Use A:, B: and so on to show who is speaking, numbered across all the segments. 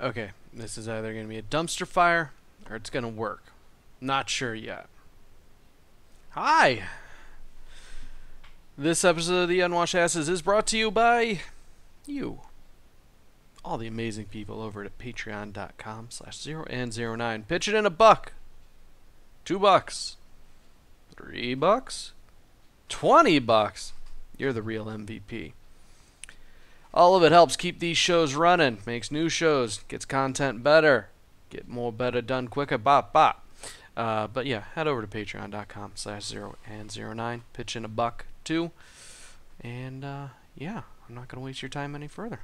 A: Okay, this is either going to be a dumpster fire or it's going to work. Not sure yet. Hi! This episode of the Unwashed Asses is brought to you by you. All the amazing people over at patreon.com/0and09. Pitch it in $1. $2. $3. $20. You're the real MVP. All of it helps keep these shows running, makes new shows, gets content better, get more better done quicker, bop. But yeah, head over to patreon.com/0and09, pitch in $1 too, and yeah, I'm not going to waste your time any further.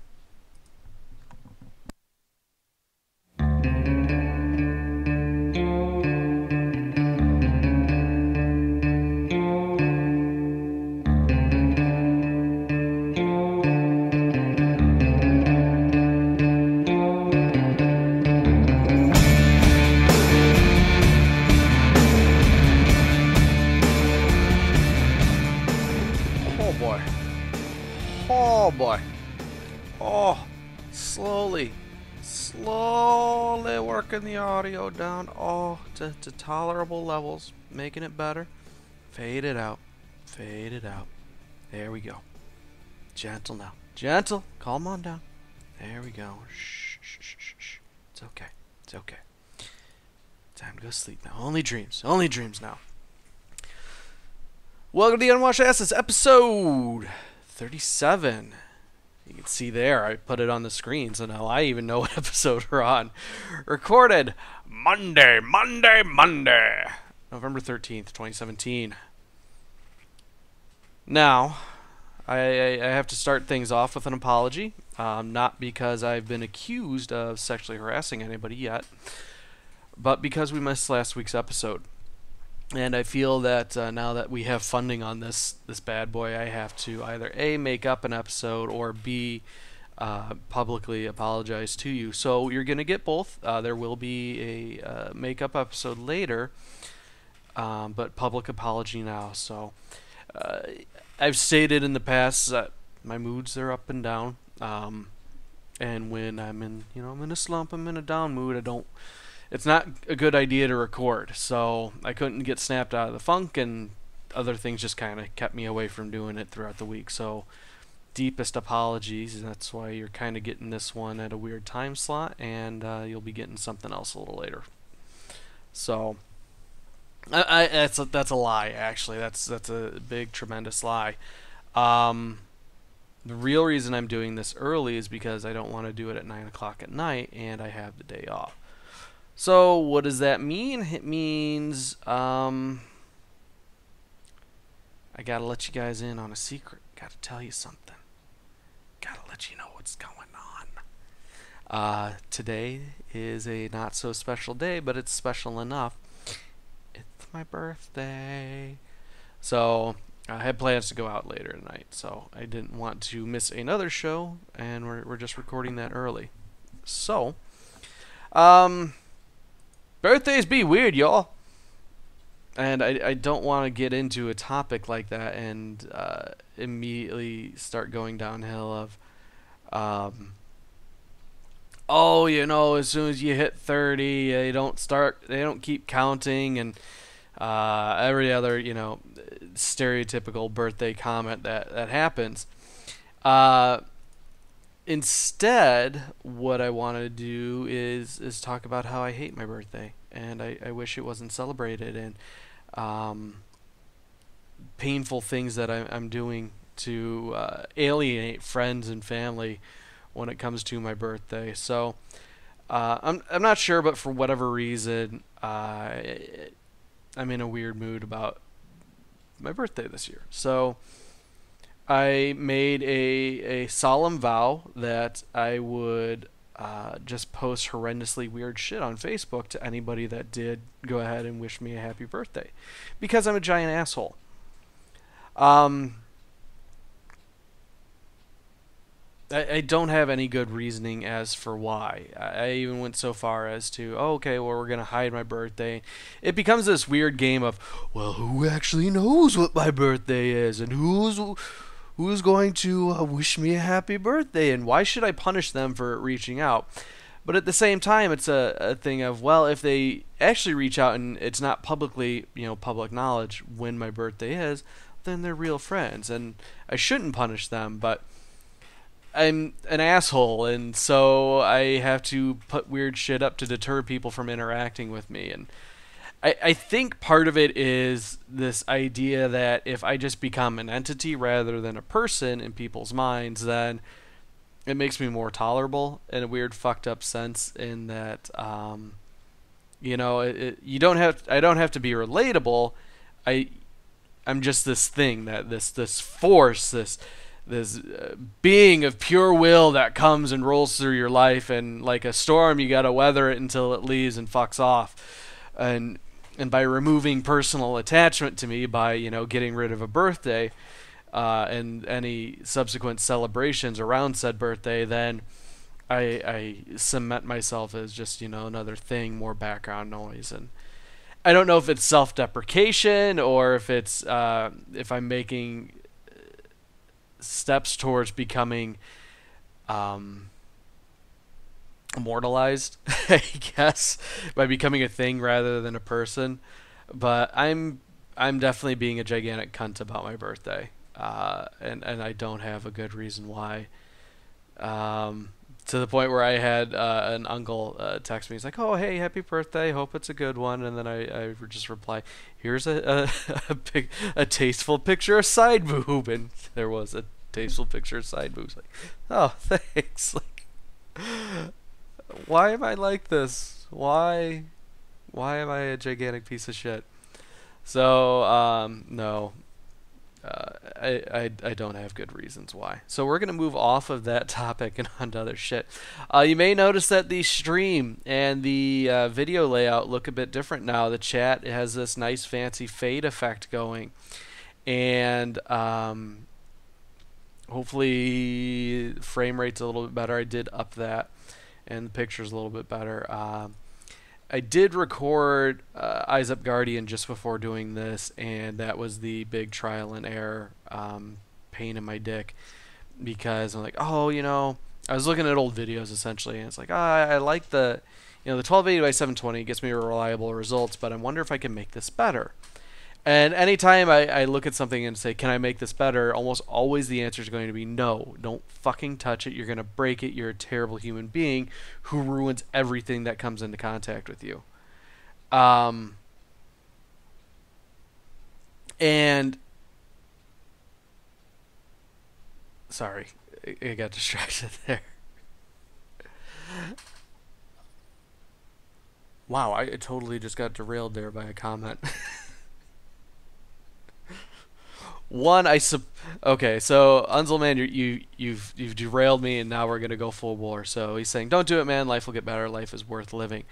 A: Oh boy. Oh, slowly working the audio down, to tolerable levels, making it better. Fade it out. There we go. Gentle now. Gentle. Calm on down. There we go. Shh. It's okay. Time to go sleep now. Only dreams now. Welcome to the Unwashed Asses, episode 37. You can see there, I put it on the screen, so now I even know what episode we're on. Recorded Monday, November 13th, 2017. Now, I have to start things off with an apology. Not because I've been accused of sexually harassing anybody yet, but because we missed last week's episode. And I feel that now that we have funding on this bad boy, I have to either A, make up an episode, or B, publicly apologize to you. So you're going to get both. There will be a make-up episode later, but public apology now. So I've stated in the past that my moods are up and down. And when I'm in a slump, I'm in a down mood, it's not a good idea to record, so I couldn't get snapped out of the funk, and other things just kind of kept me away from doing it throughout the week. So, deepest apologies, and that's why you're kind of getting this one at a weird time slot, and you'll be getting something else a little later. So, that's a lie, actually. That's a big, tremendous lie. The real reason I'm doing this early is because I don't want to do it at 9 o'clock at night, and I have the day off. So, what does that mean? It means, I gotta let you guys in on a secret. Gotta tell you something. Gotta let you know what's going on. Today is a not so special day, but it's special enough. It's my birthday. So, I had plans to go out later tonight, so I didn't want to miss another show, and we're just recording that early. So, birthdays be weird, y'all. And I don't want to get into a topic like that and immediately start going downhill of, as soon as you hit 30, they don't keep counting, and every other, stereotypical birthday comment that happens. Instead, what I want to do is talk about how I hate my birthday, and I wish it wasn't celebrated, and painful things that I'm doing to alienate friends and family when it comes to my birthday. So I'm not sure, but for whatever reason, I'm in a weird mood about my birthday this year. So I made a solemn vow that I would just post horrendously weird shit on Facebook to anybody that did go ahead and wish me a happy birthday, because I'm a giant asshole. I don't have any good reasoning as for why. I even went so far as to, we're going to hide my birthday. It becomes this weird game of, well, who actually knows what my birthday is, and who's going to wish me a happy birthday, and why should I punish them for reaching out? But at the same time, it's a thing of, well, if they actually reach out and it's not publicly, public knowledge when my birthday is, then they're real friends, and I shouldn't punish them. But I'm an asshole, and so I have to put weird shit up to deter people from interacting with me. And I think part of it is this idea that if I just become an entity rather than a person in people's minds, then it makes me more tolerable in a weird fucked up sense, in that you don't have I don't have to be relatable. I'm just this thing, that this force, this being of pure will that comes and rolls through your life, and like a storm, you gotta weather it until it leaves and fucks off. And by removing personal attachment to me, by getting rid of a birthday and any subsequent celebrations around said birthday, then I cement myself as just another thing, more background noise. And I don't know if it's self-deprecation, or if it's if I'm making steps towards becoming immortalized, I guess, by becoming a thing rather than a person. But I'm definitely being a gigantic cunt about my birthday, and I don't have a good reason why. To the point where I had an uncle text me. He's like, "Oh, hey, happy birthday! Hope it's a good one." And then I just reply, "Here's a tasteful picture of side boob," and there was a tasteful picture of side boobs. Like, oh, thanks. Like, why am I like this? Why am I a gigantic piece of shit? So no. I don't have good reasons why. So we're going to move off of that topic and on to other shit. You may notice that the stream and the video layout look a bit different now. The chat has this nice fancy fade effect going. And hopefully frame rate's a little bit better. I did up that. And the picture's a little bit better. I did record Eyes Up Guardian just before doing this, and that was the big trial and error pain in my dick, because I'm like, oh, I was looking at old videos essentially, and it's like, I like the 1280 by 720 gets me reliable results, but I wonder if I can make this better. And anytime I look at something and say, can I make this better, almost always the answer is going to be no. Don't fucking touch it. You're going to break it. You're a terrible human being who ruins everything that comes into contact with you. And sorry, I got distracted there. Wow, I totally just got derailed there by a comment. One, okay, so Unzelman, you've derailed me, and now we're gonna go full bore. So he's saying, don't do it, man. Life will get better. Life is worth living.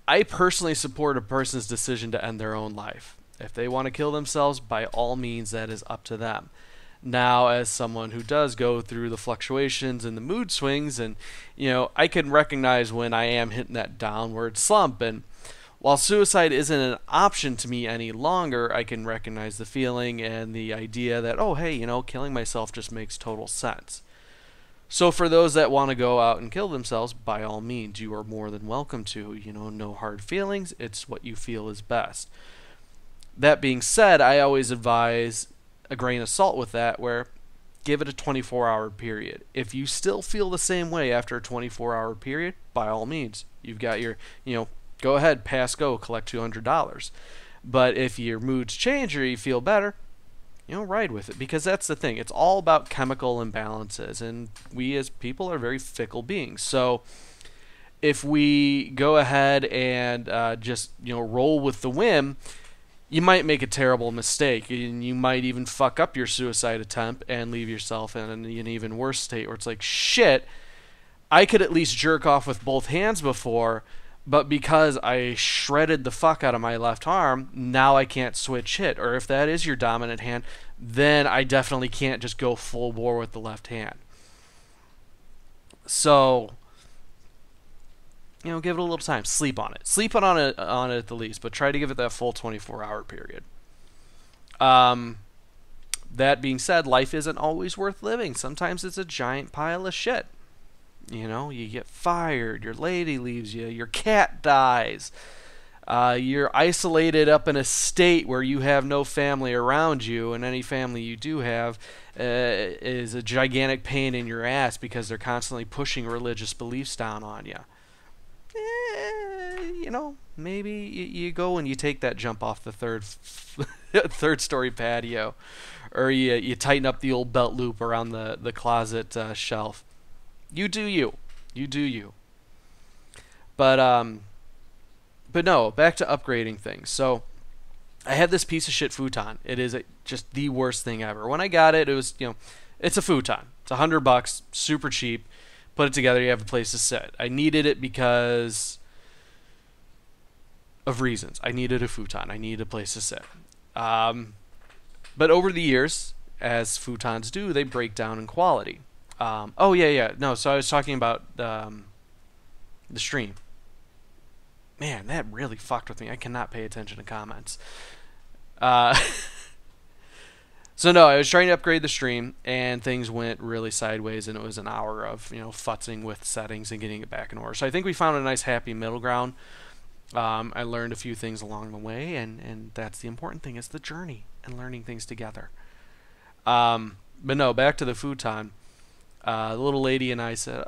A: I personally support a person's decision to end their own life. If they want to kill themselves, by all means, that is up to them. Now, as someone who does go through the fluctuations and the mood swings, and I can recognize when I am hitting that downward slump, and while suicide isn't an option to me any longer, I can recognize the feeling and the idea that, oh, hey, killing myself just makes total sense. So for those that want to go out and kill themselves, by all means, you are more than welcome to. No hard feelings. It's what you feel is best. That being said, I always advise a grain of salt with that, where give it a 24-hour period. If you still feel the same way after a 24-hour period, by all means, you've got your, go ahead, pass go, collect $200. But if your moods change or you feel better, ride with it. Because that's the thing. It's all about chemical imbalances. And we as people are very fickle beings. So if we go ahead and just, roll with the whim, you might make a terrible mistake. And you might even fuck up your suicide attempt and leave yourself in an even worse state where it's like, shit, I could at least jerk off with both hands before, but because I shredded the fuck out of my left arm, now I can't switch hit. Or if that is your dominant hand, then I definitely can't just go full bore with the left hand. So, give it a little time. Sleep on it. Sleep on it at the least, but try to give it that full 24-hour period. That being said, life isn't always worth living. Sometimes it's a giant pile of shit. You know, you get fired, your lady leaves you, your cat dies. You're isolated up in a state where you have no family around you, and any family you do have is a gigantic pain in your ass because they're constantly pushing religious beliefs down on you. You know, maybe you go and you take that jump off the third story patio, or you tighten up the old belt loop around the closet shelf. You do you. You do you. But no, back to upgrading things. So I had this piece of shit futon. It is just the worst thing ever. When I got it, it was, it's a futon. It's $100, super cheap. Put it together, you have a place to sit. I needed it because of reasons. I needed a futon. I needed a place to sit. But over the years, as futons do, they break down in quality. No, so I was talking about the stream. Man, that really fucked with me. I cannot pay attention to comments. So no, I was trying to upgrade the stream, and things went really sideways, and it was an hour of futzing with settings and getting it back in order. So I think we found a nice happy middle ground. I learned a few things along the way, and that's the important thing, is the journey and learning things together. But no, back to the futon. The little lady and I said,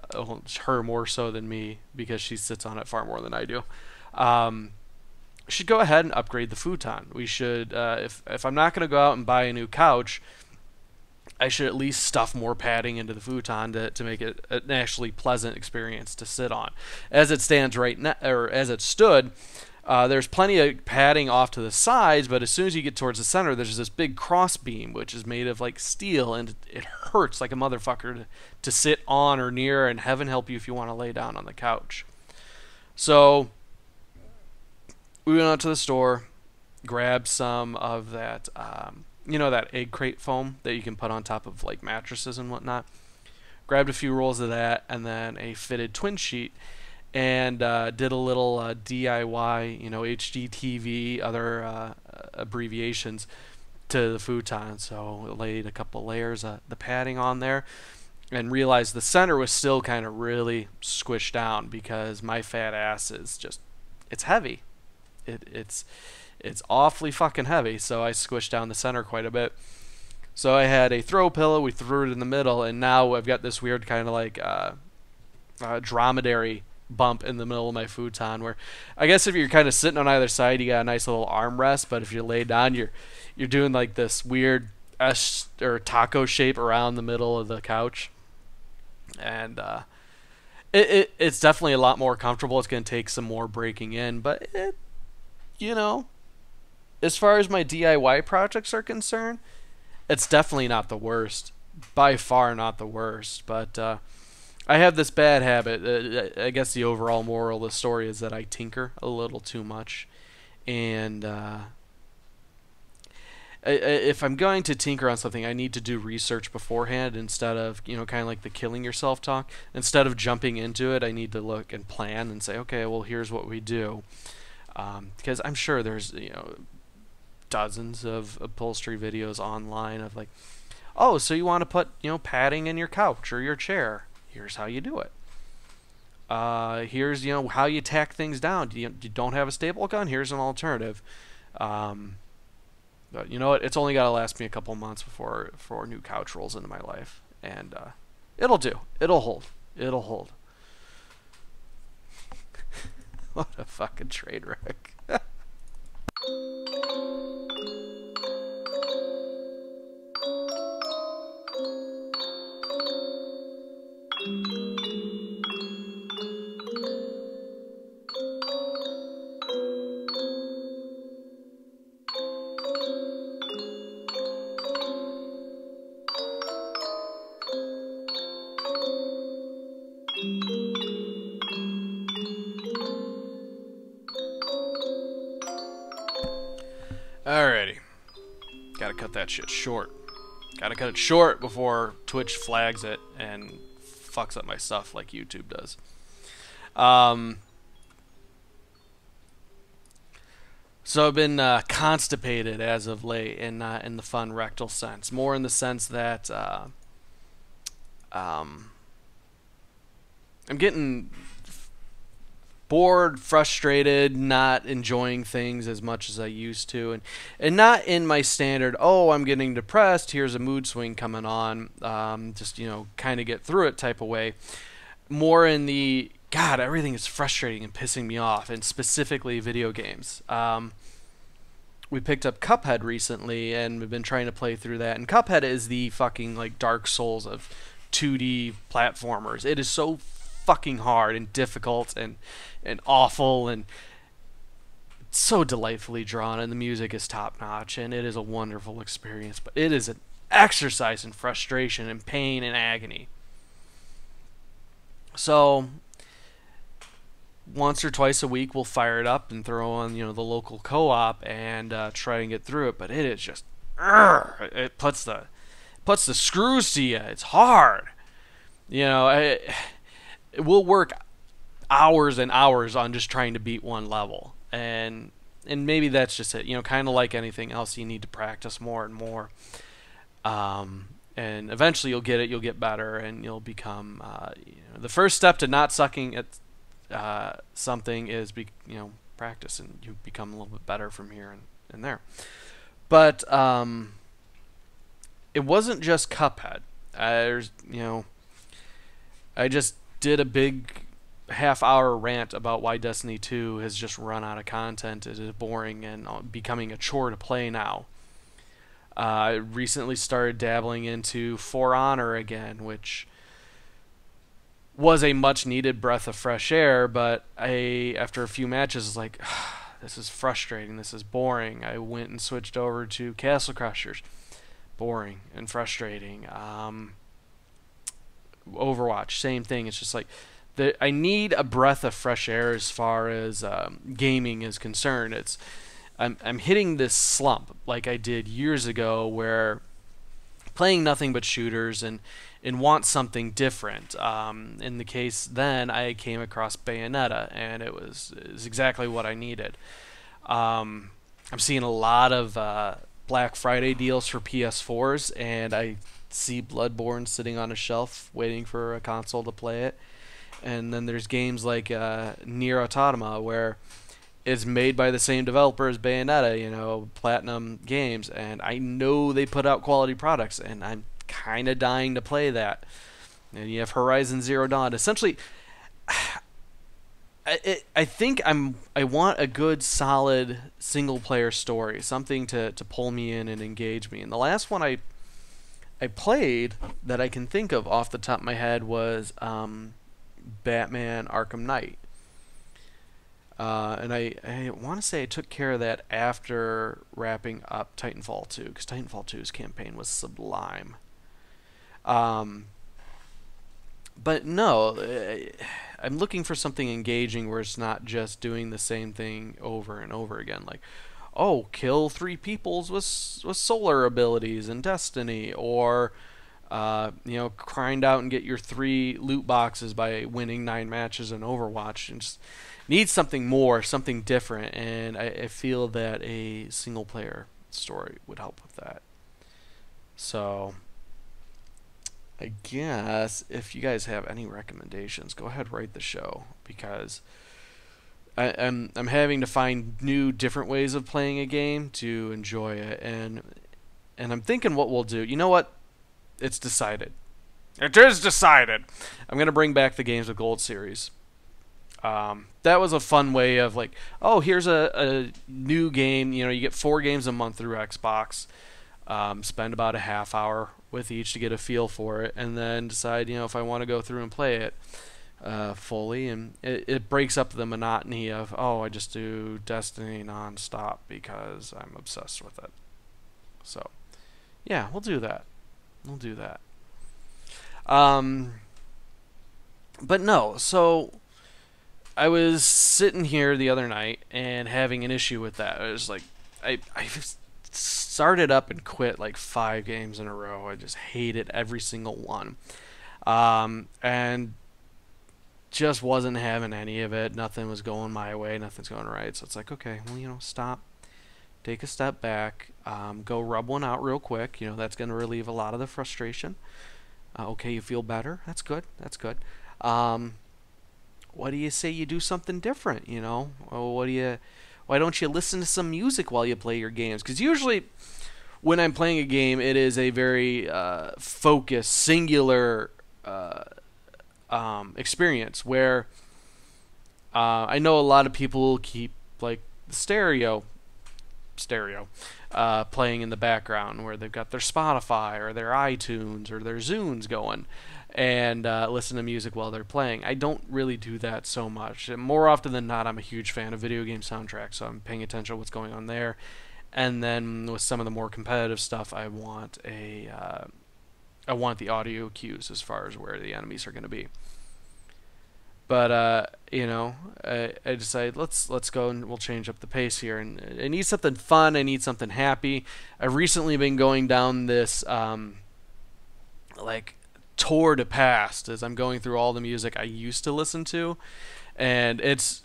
A: her more so than me, because she sits on it far more than I do. Should go ahead and upgrade the futon. We should, if I'm not going to go out and buy a new couch, I should at least stuff more padding into the futon to make it an actually pleasant experience to sit on. As it stands right now, or as it stood, there's plenty of padding off to the sides, but as soon as you get towards the center, there's this big cross beam, which is made of like steel, and it hurts like a motherfucker to sit on or near, and heaven help you if you want to lay down on the couch. So we went out to the store, grabbed some of that, that egg crate foam that you can put on top of like mattresses and whatnot. Grabbed a few rolls of that, and then a fitted twin sheet, and did a little DIY, HDTV, other abbreviations to the futon. So laid a couple layers of the padding on there, and realized the center was still kind of really squished down because my fat ass is just, it's heavy. It's awfully fucking heavy, so I squished down the center quite a bit. So I had a throw pillow, we threw it in the middle, and now I've got this weird kind of like dromedary bump in the middle of my futon, where I guess if you're kind of sitting on either side, you got a nice little armrest, but if you lay down, you're doing like this weird S or taco shape around the middle of the couch. And it's definitely a lot more comfortable. It's going to take some more breaking in, but as far as my DIY projects are concerned, it's definitely not the worst. By far not the worst. But I have this bad habit. I guess the overall moral of the story is that I tinker a little too much. And if I'm going to tinker on something, I need to do research beforehand instead of, kind of like the killing yourself talk. Instead of jumping into it, I need to look and plan and say, okay, well, here's what we do. Because I'm sure there's, dozens of upholstery videos online of like, oh, so you want to put, padding in your couch or your chair. Here's how you do it. Here's, how you tack things down. You don't have a staple gun? Here's an alternative. But you know what? It's only got to last me a couple months before a new couch rolls into my life. And it'll do. It'll hold. It'll hold. What a fucking trade wreck. Alrighty. Gotta cut that shit short. Gotta cut it short before Twitch flags it and fucks up my stuff like YouTube does. So I've been constipated as of late, in the fun rectal sense. More in the sense that I'm getting bored, frustrated, not enjoying things as much as I used to, and not in my standard, oh, I'm getting depressed, here's a mood swing coming on, just, kind of get through it type of way. More in the, God, everything is frustrating and pissing me off, and specifically video games. We picked up Cuphead recently, and we've been trying to play through that, and Cuphead is the fucking, like, Dark Souls of 2D platformers. It is so fucking hard and difficult and awful and so delightfully drawn, and the music is top notch, and it is a wonderful experience, but it is an exercise in frustration and pain and agony. So once or twice a week we'll fire it up and throw on the local co-op and try and get through it, but it is just it puts the screws to you. It's hard. It will work hours and hours on just trying to beat one level, and maybe that's just it. Kind of like anything else, you need to practice more and more, and eventually you'll get it. You'll get better, and you'll become. The first step to not sucking at something is practice, and you become a little bit better from here and there. But it wasn't just Cuphead. I just did a big half-hour rant about why Destiny 2 has just run out of content. It is boring and becoming a chore to play now. I recently started dabbling into For Honor again, which was a much-needed breath of fresh air, but after a few matches, was like, this is frustrating, this is boring. I went and switched over to Castle Crushers. Boring and frustrating. Overwatch, same thing. It's just like, I need a breath of fresh air as far as gaming is concerned. I'm hitting this slump like I did years ago, where playing nothing but shooters and want something different. In the case then, I came across Bayonetta, and it was exactly what I needed. I'm seeing a lot of Black Friday deals for PS4s, and I see Bloodborne sitting on a shelf waiting for a console to play it. And then there's games like Nier Automata, where it's made by the same developer as Bayonetta, Platinum Games, and I know they put out quality products, and I'm kind of dying to play that. And you have Horizon Zero Dawn. Essentially, I think I want a good, solid single-player story, something to pull me in and engage me. And the last one I played that I can think of off the top of my head was Batman Arkham Knight. And I want to say I took care of that after wrapping up Titanfall 2, because Titanfall 2's campaign was sublime. But no, I'm looking for something engaging where it's not just doing the same thing over and over again. Like, oh, kill 3 peoples with solar abilities in Destiny, or grind out and get your 3 loot boxes by winning 9 matches in Overwatch, and just need something more, something different. And I feel that a single player story would help with that. So I guess if you guys have any recommendations, go ahead, write the show, because I'm having to find new, different ways of playing a game to enjoy it, and I'm thinking what we'll do. You know what? It's decided. It is decided. I'm gonna bring back the Games of Gold series. That was a fun way of like, oh, here's a new game. You get 4 games a month through Xbox. Spend about a half hour with each to get a feel for it, and then decide, if I want to go through and play it fully. And it breaks up the monotony of, oh, I just do Destiny nonstop because I'm obsessed with it. So, yeah, we'll do that. We'll do that. But no, so I was sitting here the other night and having an issue with that. I was like, I started up and quit like 5 games in a row. I just hated every single one. And just wasn't having any of it. Nothing was going my way. Nothing's going right. So it's like, okay, well, stop. Take a step back. Go rub one out real quick. That's going to relieve a lot of the frustration. Okay, you feel better. That's good. That's good. what do you say you do something different? Or why don't you listen to some music while you play your games? Because usually when I'm playing a game, it is a very focused, singular experience where I know a lot of people keep like the stereo playing in the background, where they've got their Spotify or their iTunes or their Zunes going, and listen to music while they're playing. I don't really do that so much. And more often than not, I'm a huge fan of video game soundtracks, so I'm paying attention to what's going on there. And then with some of the more competitive stuff, I want the audio cues as far as where the enemies are going to be. But I decided let's go and we'll change up the pace here. And I need something fun. I need something happy. I've recently been going down this like tour de past as I'm going through all the music I used to listen to, and it's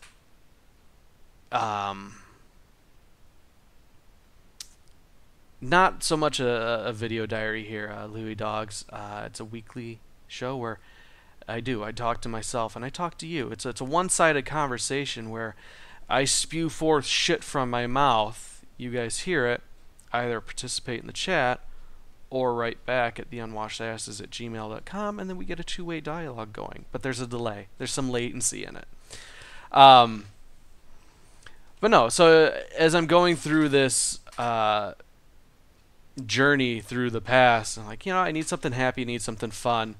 A: not so much a video diary here, Louie Dogs. It's a weekly show where I talk to myself and I talk to you. It's a one-sided conversation where I spew forth shit from my mouth. You guys hear it, either participate in the chat or write back at theunwashedasses@gmail.com, and then we get a two-way dialogue going. But there's a delay. There's some latency in it. But no, so as I'm going through this journey through the past, I'm like, I need something happy, I need something fun.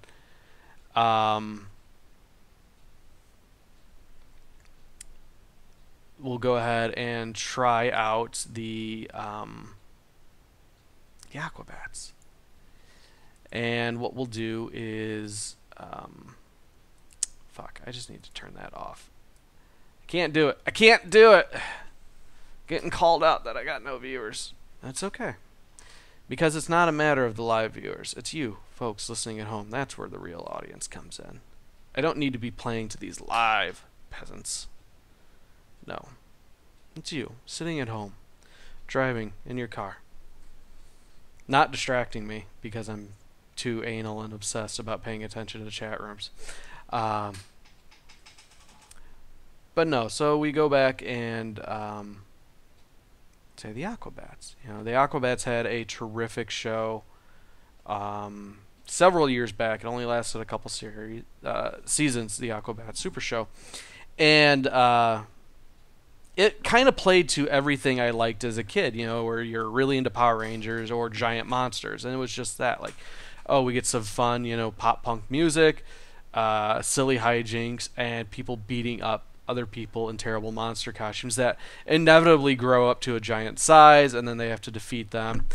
A: We'll go ahead and try out the Aquabats. And what we'll do is fuck, I just need to turn that off. I can't do it. Getting called out that I got no viewers. That's okay. Because it's not a matter of the live viewers. It's you, folks, listening at home. That's where the real audience comes in. I don't need to be playing to these live peasants. No. It's you, sitting at home, driving in your car. Not distracting me, because I'm too anal and obsessed about paying attention to chat rooms. But no, so we go back and say the Aquabats. The Aquabats had a terrific show several years back. It only lasted a couple seasons, the Aquabats Super Show. And it kind of played to everything I liked as a kid, where you're really into Power Rangers or giant monsters. And it was just that, like, oh, we get some fun, pop punk music, silly hijinks, and people beating up other people in terrible monster costumes that inevitably grow up to a giant size, and then they have to defeat them,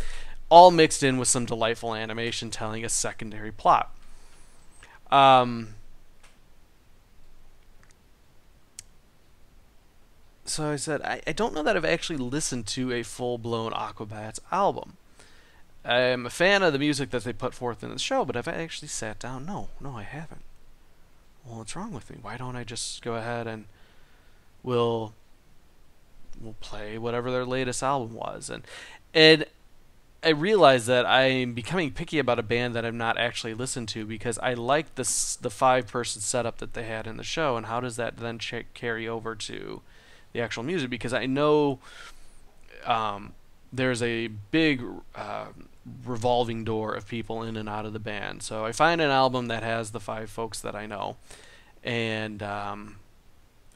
A: all mixed in with some delightful animation telling a secondary plot. So I said, I don't know that I've actually listened to a full-blown Aquabats album. I'm a fan of the music that they put forth in the show, but have I actually sat down? No, I haven't. Well, what's wrong with me? Why don't I just go ahead and we'll play whatever their latest album was? And I realized that I'm becoming picky about a band that I've not actually listened to, because I like the 5-person setup that they had in the show, and how does that then carry over to the actual music? Because I know there's a big revolving door of people in and out of the band. So I find an album that has the 5 folks that I know, and I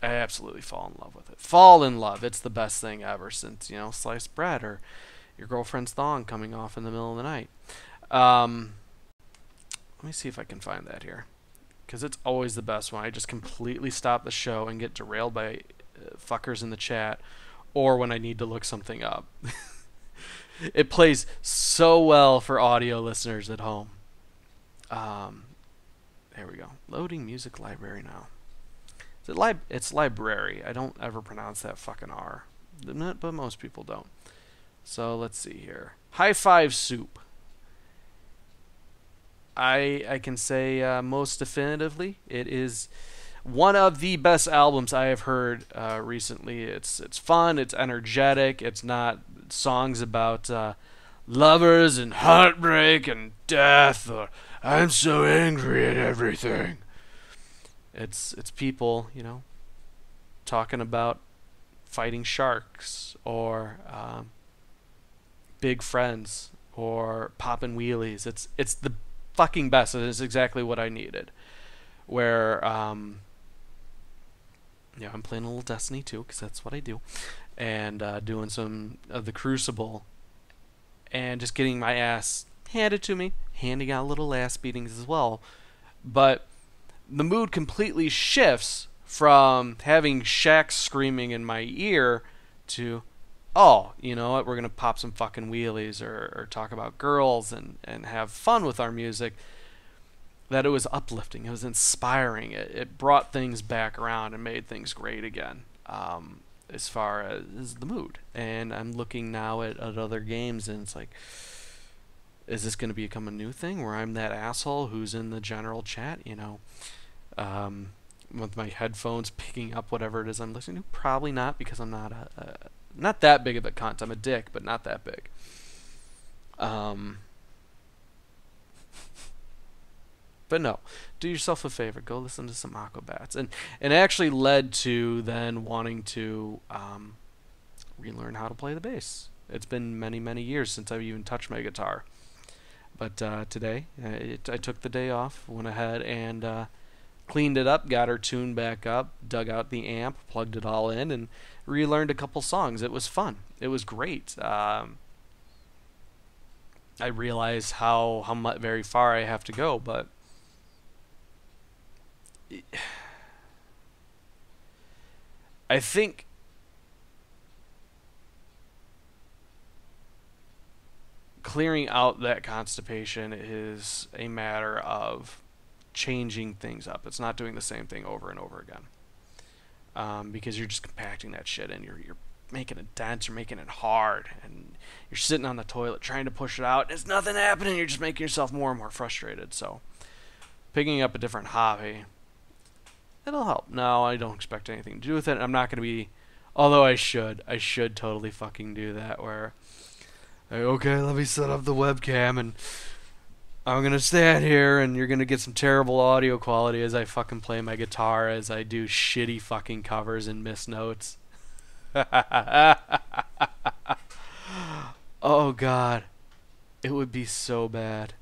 A: absolutely fall in love with it. Fall in love. It's the best thing ever since, sliced bread or your girlfriend's thong coming off in the middle of the night. Let me see if I can find that here, because it's always the best when I just completely stop the show and get derailed by fuckers in the chat, or when I need to look something up. It plays so well for audio listeners at home. There we go. Loading music library now. It's library. I don't ever pronounce that fucking R. But most people don't. So let's see here. High Five Soup. I can say most definitively it is one of the best albums I have heard recently. It's fun, it's energetic, it's not songs about lovers and heartbreak and death, or I'm so angry at everything. It's people, you know, talking about fighting sharks or big friends or popping wheelies. It's the fucking best. It is exactly what I needed. Where yeah, I'm playing a little Destiny too, because that's what I do, and doing some of the Crucible, and just getting my ass handed to me, handing out little ass beatings as well. But the mood completely shifts from having Shaq screaming in my ear to, oh, you know what, we're gonna pop some fucking wheelies or talk about girls and have fun with our music. That it was uplifting, it was inspiring, it brought things back around and made things great again. As far as the mood, and I'm looking now at other games, and it's like, is this going to become a new thing where I'm that asshole who's in the general chat, you know, with my headphones picking up whatever it is I'm listening to? Probably not, because I'm not not that big of a cunt. I'm a dick, but not that big. But no, do yourself a favor. Go listen to some Aquabats, and actually led to then wanting to relearn how to play the bass. It's been many years since I've even touched my guitar. But today, I took the day off, went ahead and cleaned it up, got her tuned back up, dug out the amp, plugged it all in, and relearned a couple songs. It was fun. It was great. I realize how very far I have to go, but I think clearing out that constipation is a matter of changing things up. It's not doing the same thing over and over again, because you're just compacting that shit in. You're making it dense, you're making it hard, and you're sitting on the toilet trying to push it out. There's nothing happening. You're just making yourself more and more frustrated. So picking up a different hobby, it'll help. No, I don't expect anything to do with it. I'm not going to be, although I should totally fucking do that, where, okay, let me set up the webcam and I'm going to stand here and you're going to get some terrible audio quality as I fucking play my guitar, as I do shitty fucking covers and miss notes. Oh god, it would be so bad.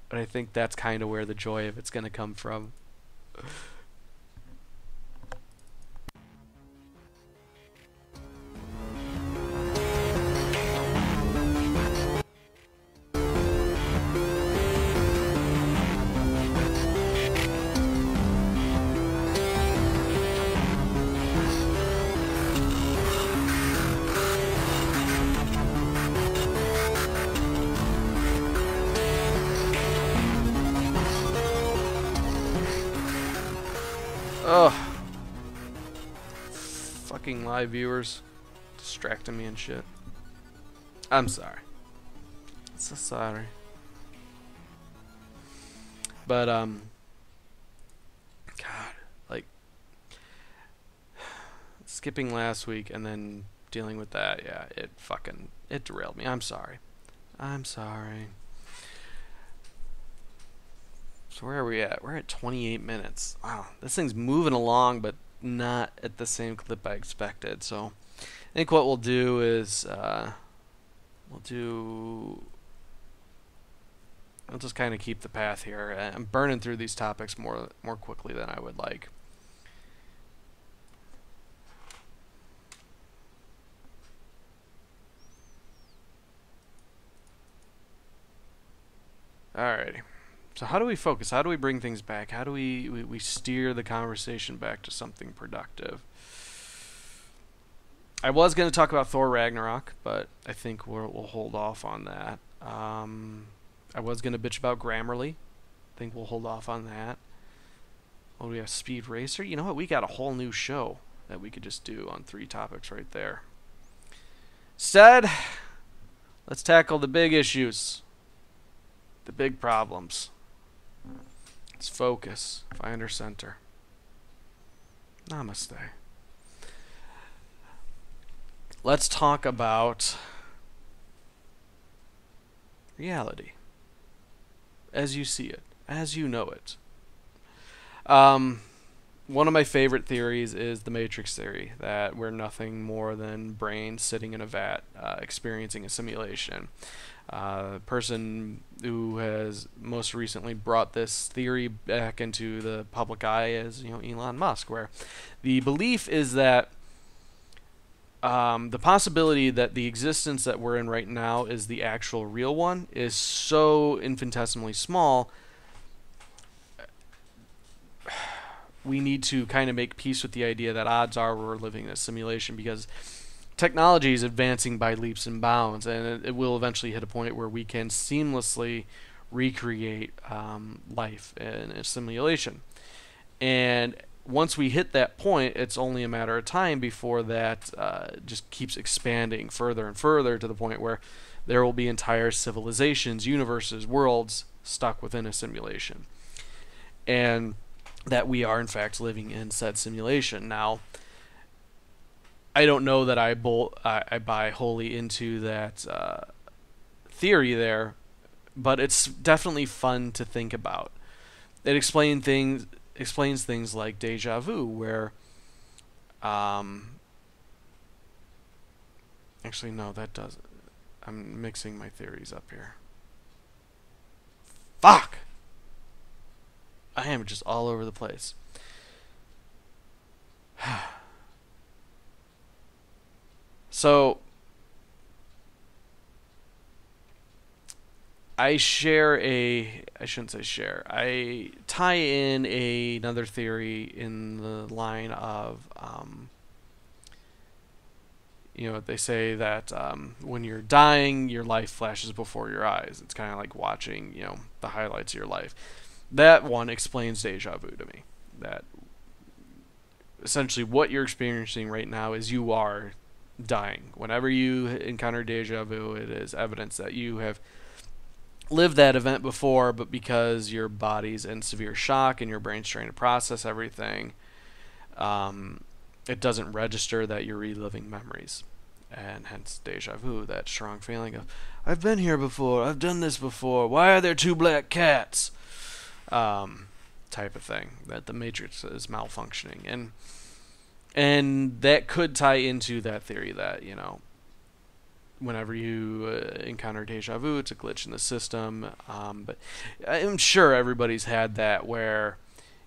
A: But I think that's kind of where the joy of it's going to come from. Ugh. Fucking live viewers distracting me and shit. I'm sorry. So sorry. But God, like skipping last week and then dealing with that, yeah, it derailed me. I'm sorry. I'm sorry. So where are we at? We're at 28 minutes. Wow, this thing's moving along, but not at the same clip I expected. So I think what we'll do is we'll just kind of keep the path here. I'm burning through these topics more quickly than I would like. Alrighty. So how do we focus? How do we bring things back? How do we steer the conversation back to something productive? I was going to talk about Thor Ragnarok, but I think we'll hold off on that. I was going to bitch about Grammarly. I think we'll hold off on that. Oh, we have Speed Racer. You know what? We got a whole new show that we could just do on 3 topics right there. Instead, let's tackle the big issues. The big problems. Let's focus. Find our center. Namaste. Let's talk about reality as you see it, as you know it. Um, One of my favorite theories is the Matrix theory, that we're nothing more than brains sitting in a vat, experiencing a simulation. The person who has most recently brought this theory back into the public eye is, Elon Musk, where the belief is that the possibility that the existence that we're in right now is the actual real one is so infinitesimally small. We need to kind of make peace with the idea that odds are we're living in a simulation, because technology is advancing by leaps and bounds, and it will eventually hit a point where we can seamlessly recreate life in a simulation. And once we hit that point, it's only a matter of time before that just keeps expanding further and further, to the point where there will be entire civilizations, universes, worlds stuck within a simulation. And that we are, in fact, living in said simulation. Now, I don't know that I buy wholly into that theory there, but it's definitely fun to think about. It explains things like deja vu, where actually no, that doesn't. I'm mixing my theories up here. Fuck! I am just all over the place. So I shouldn't say share. I tie in another theory in the line of, they say that when you're dying, your life flashes before your eyes. It's kind of like watching, the highlights of your life. That one explains deja vu to me. That essentially what you're experiencing right now is you are dying. Whenever you encounter deja vu, it is evidence that you have lived that event before, but because your body's in severe shock and your brain's trying to process everything, it doesn't register that you're reliving memories. And hence deja vu, that strong feeling of, I've been here before, I've done this before, why are there two black cats? Type of thing, that the Matrix is malfunctioning. And that could tie into that theory that, whenever you encounter deja vu, it's a glitch in the system. But I'm sure everybody's had that, where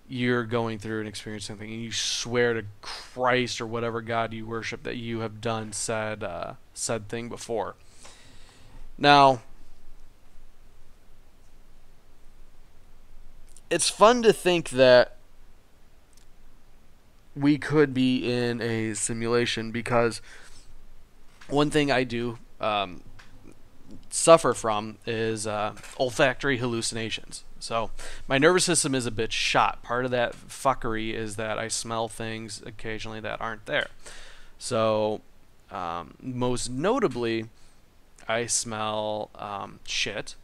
A: you're going through and experiencing something and you swear to Christ or whatever God you worship that you have done said thing before. Now, it's fun to think that we could be in a simulation, because one thing I do suffer from is olfactory hallucinations. So my nervous system is a bit shot. Part of that fuckery is that I smell things occasionally that aren't there. So most notably, I smell shit.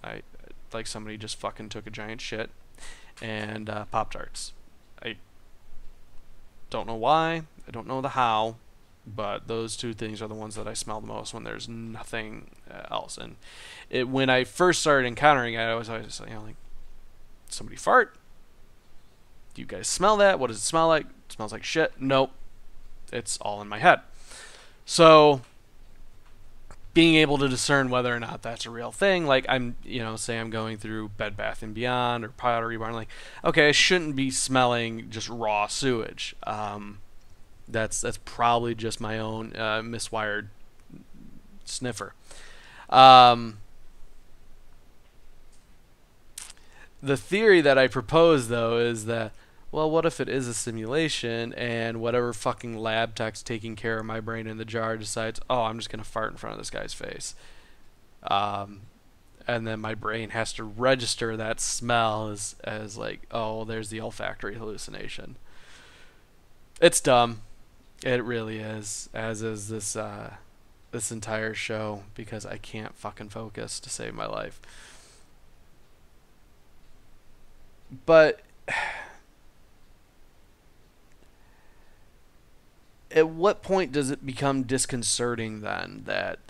A: I like somebody just fucking took a giant shit, and Pop-Tarts. I don't know why. I don't know the how. But those two things are the ones that I smell the most when there's nothing else. And when I first started encountering it, I was always like, somebody fart? Do you guys smell that? What does it smell like? It smells like shit. Nope. It's all in my head. So being able to discern whether or not that's a real thing, like say I'm going through Bed Bath & Beyond or Pottery Barn, like, okay, I shouldn't be smelling just raw sewage. That's probably just my own miswired sniffer. The theory that I propose, though, is that, well, what if it is a simulation and whatever fucking lab tech's taking care of my brain in the jar decides, oh, I'm just going to fart in front of this guy's face. And then my brain has to register that smell as like, oh, there's the olfactory hallucination. It's dumb. It really is, as is this entire show, because I can't fucking focus to save my life. But at what point does it become disconcerting then that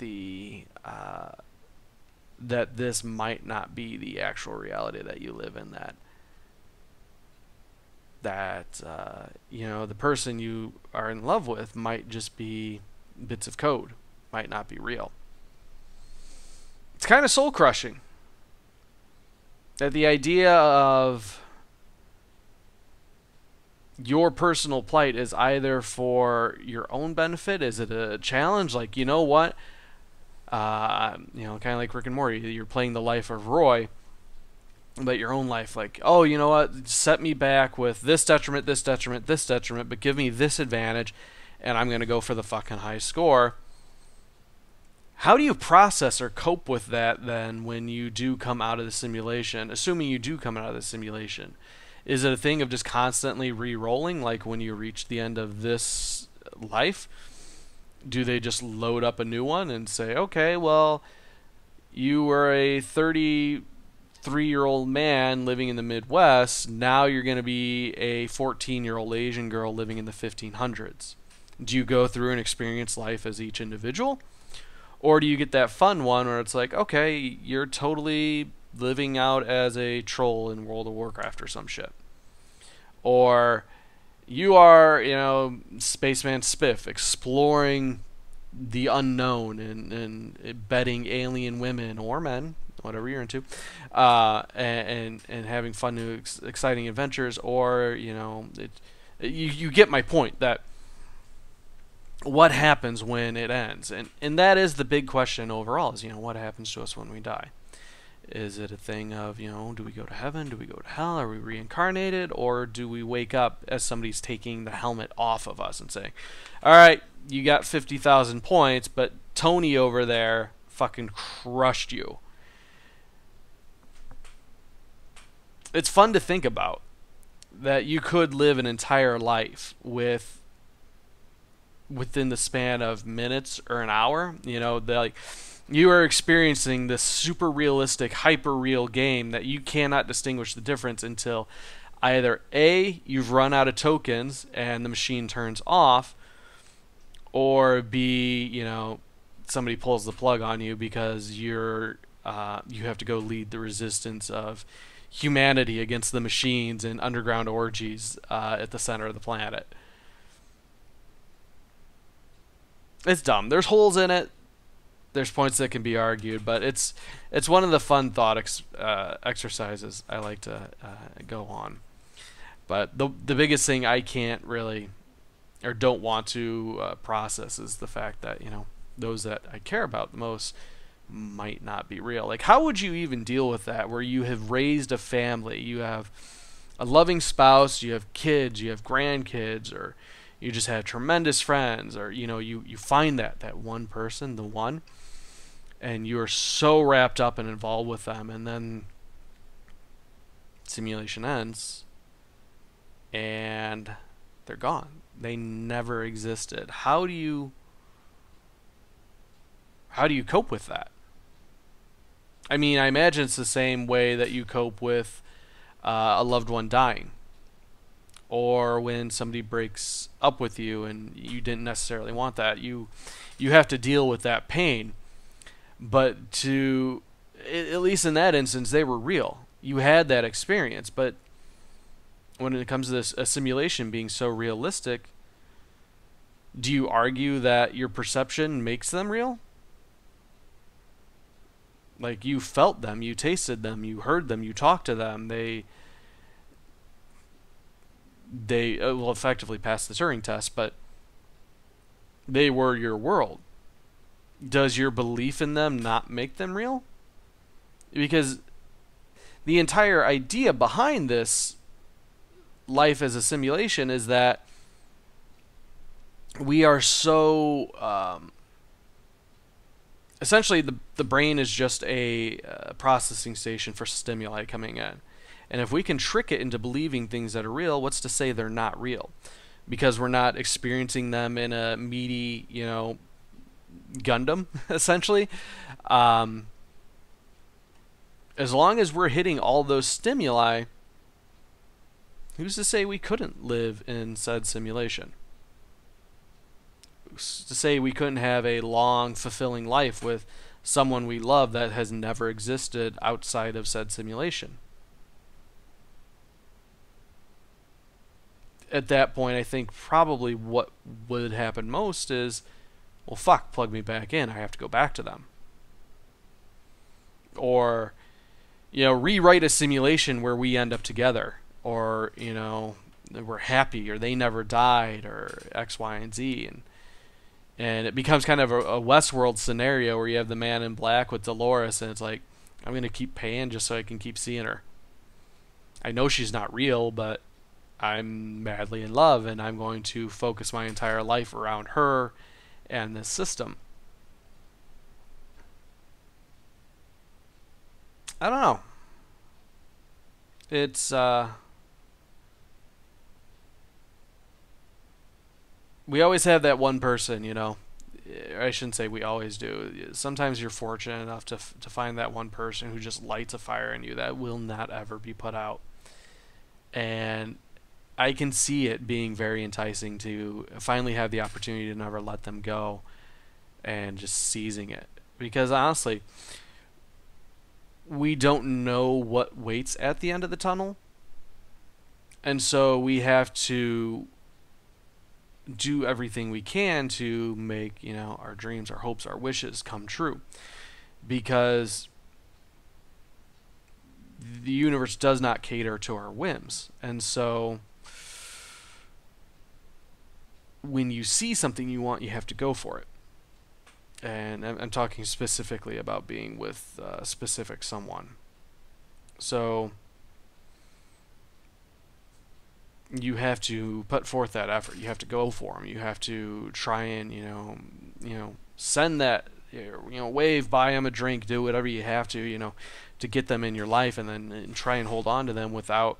A: that this might not be the actual reality that you live in? That that the person you are in love with might just be bits of code, might not be real. It's kind of soul crushing that the idea of your personal plight is either for your own benefit. Is it a challenge? Like, you know what? Kind of like Rick and Morty. You're playing the life of Roy, but your own life. Like, oh, you know what? Set me back with this detriment, this detriment, this detriment, but give me this advantage, and I'm going to go for the fucking high score. How do you process or cope with that then when you do come out of the simulation? Assuming you do come out of the simulation. Is it a thing of just constantly re-rolling, like when you reach the end of this life? Do they just load up a new one and say, okay, well, you were a 33-year-old man living in the Midwest, now you're going to be a 14-year-old Asian girl living in the 1500s. Do you go through and experience life as each individual? Or do you get that fun one where it's like, okay, you're totally living out as a troll in World of Warcraft or some shit? Or you are, Spaceman Spiff, exploring the unknown and betting alien women or men, whatever you're into, and having fun, new, exciting adventures. Or, you get my point, that what happens when it ends? And that is the big question overall, is, what happens to us when we die? Is it a thing of, do we go to heaven? Do we go to hell? Are we reincarnated? Or do we wake up as somebody's taking the helmet off of us and saying, all right, you got 50,000 points, but Tony over there fucking crushed you. It's fun to think about that you could live an entire life within the span of minutes or an hour. You are experiencing this super realistic, hyper real game that you cannot distinguish the difference until either A, you've run out of tokens and the machine turns off, or B, somebody pulls the plug on you because you have to go lead the resistance of humanity against the machines in underground orgies at the center of the planet. It's dumb. There's holes in it. There's points that can be argued, but it's one of the fun thought exercises I like to go on. But the biggest thing I can't really or don't want to process is the fact that those that I care about the most might not be real. Like, how would you even deal with that, where you have raised a family, you have a loving spouse, you have kids, you have grandkids, or you just had tremendous friends, or you find that one person, the one, and you are so wrapped up and involved with them, and then simulation ends and they're gone. They never existed. How do you cope with that? I mean, I imagine it's the same way that you cope with a loved one dying, or when somebody breaks up with you and you didn't necessarily want that. You have to deal with that pain. But at least in that instance, they were real. You had that experience. But when it comes to a simulation being so realistic, do you argue that your perception makes them real? Like, you felt them, you tasted them, you heard them, you talked to them. They will effectively pass the Turing test, but they were your world. Does your belief in them not make them real? Because the entire idea behind this life as a simulation is that we are so essentially the brain is just a processing station for stimuli coming in. And if we can trick it into believing things that are real, what's to say they're not real? Because we're not experiencing them in a meaty, Gundam, essentially. As long as we're hitting all those stimuli, who's to say we couldn't live in said simulation? Who's to say we couldn't have a long, fulfilling life with someone we love that has never existed outside of said simulation? at that point, I think probably what would happen most is, well, fuck, plug me back in. I have to go back to them. Or, rewrite a simulation where we end up together. Or, we're happy, or they never died, or X, Y, and Z. And it becomes kind of a Westworld scenario where you have the man in black with Dolores, and it's like, I'm going to keep paying just so I can keep seeing her. I know she's not real, but I'm madly in love, and I'm going to focus my entire life around her and this system. I don't know. It's, we always have that one person, I shouldn't say we always do. Sometimes you're fortunate enough to find that one person who just lights a fire in you that will not ever be put out. And I can see it being very enticing to finally have the opportunity to never let them go and just seizing it. Because honestly, we don't know what waits at the end of the tunnel. And so we have to do everything we can to make, our dreams, our hopes, our wishes come true. Because the universe does not cater to our whims. And so when you see something you want, you have to go for it. And I'm talking specifically about being with a specific someone. So you have to put forth that effort. You have to go for them. You have to try and, send that, wave, buy them a drink, do whatever you have to, to get them in your life, and then try and hold on to them without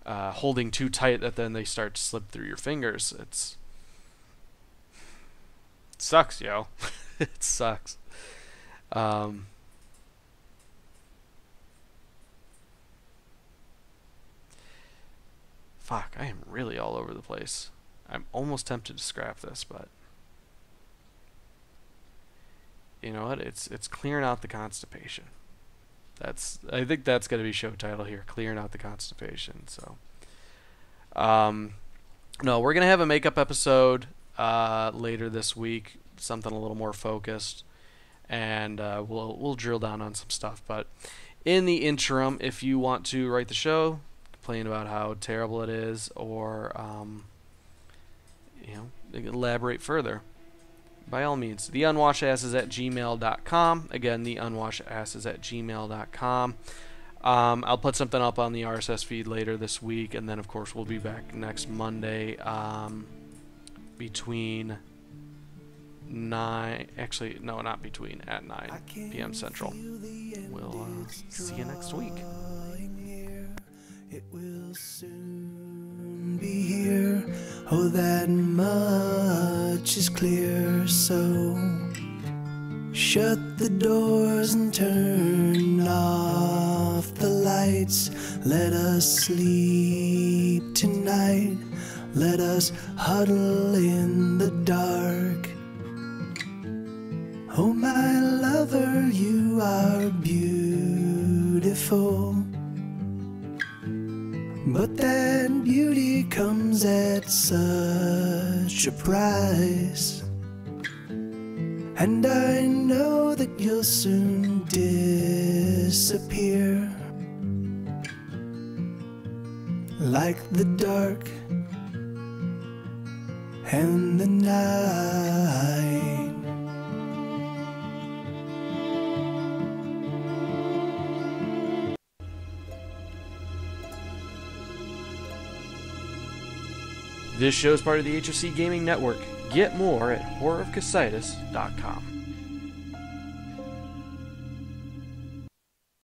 A: holding too tight that then they start to slip through your fingers. It sucks, yo. It sucks. Fuck, I am really all over the place. I'm almost tempted to scrap this, but you know what? It's clearing out the constipation. I think that's gonna be show title here, clearing out the constipation. So, no, we're gonna have a makeup episode later this week, something a little more focused, and we'll drill down on some stuff. But in the interim, if you want to write the show, complain about how terrible it is, or elaborate further, by all means, theunwashedasses@gmail.com. Again, theunwashedasses@gmail.com. I'll put something up on the RSS feed later this week, and then of course we'll be back next Monday between 9, actually no, not between, at 9 p.m. Central. We'll see you next week. It will soon be here. Oh, that much is clear. So shut the doors and turn off the lights. Let us sleep tonight. Let us huddle in the dark. Oh, my lover, you are beautiful. But that beauty comes at such a price. And I know that you'll soon disappear, like the dark and the night. This show is part of the HFC Gaming Network. Get more at horrorofcasitis.com.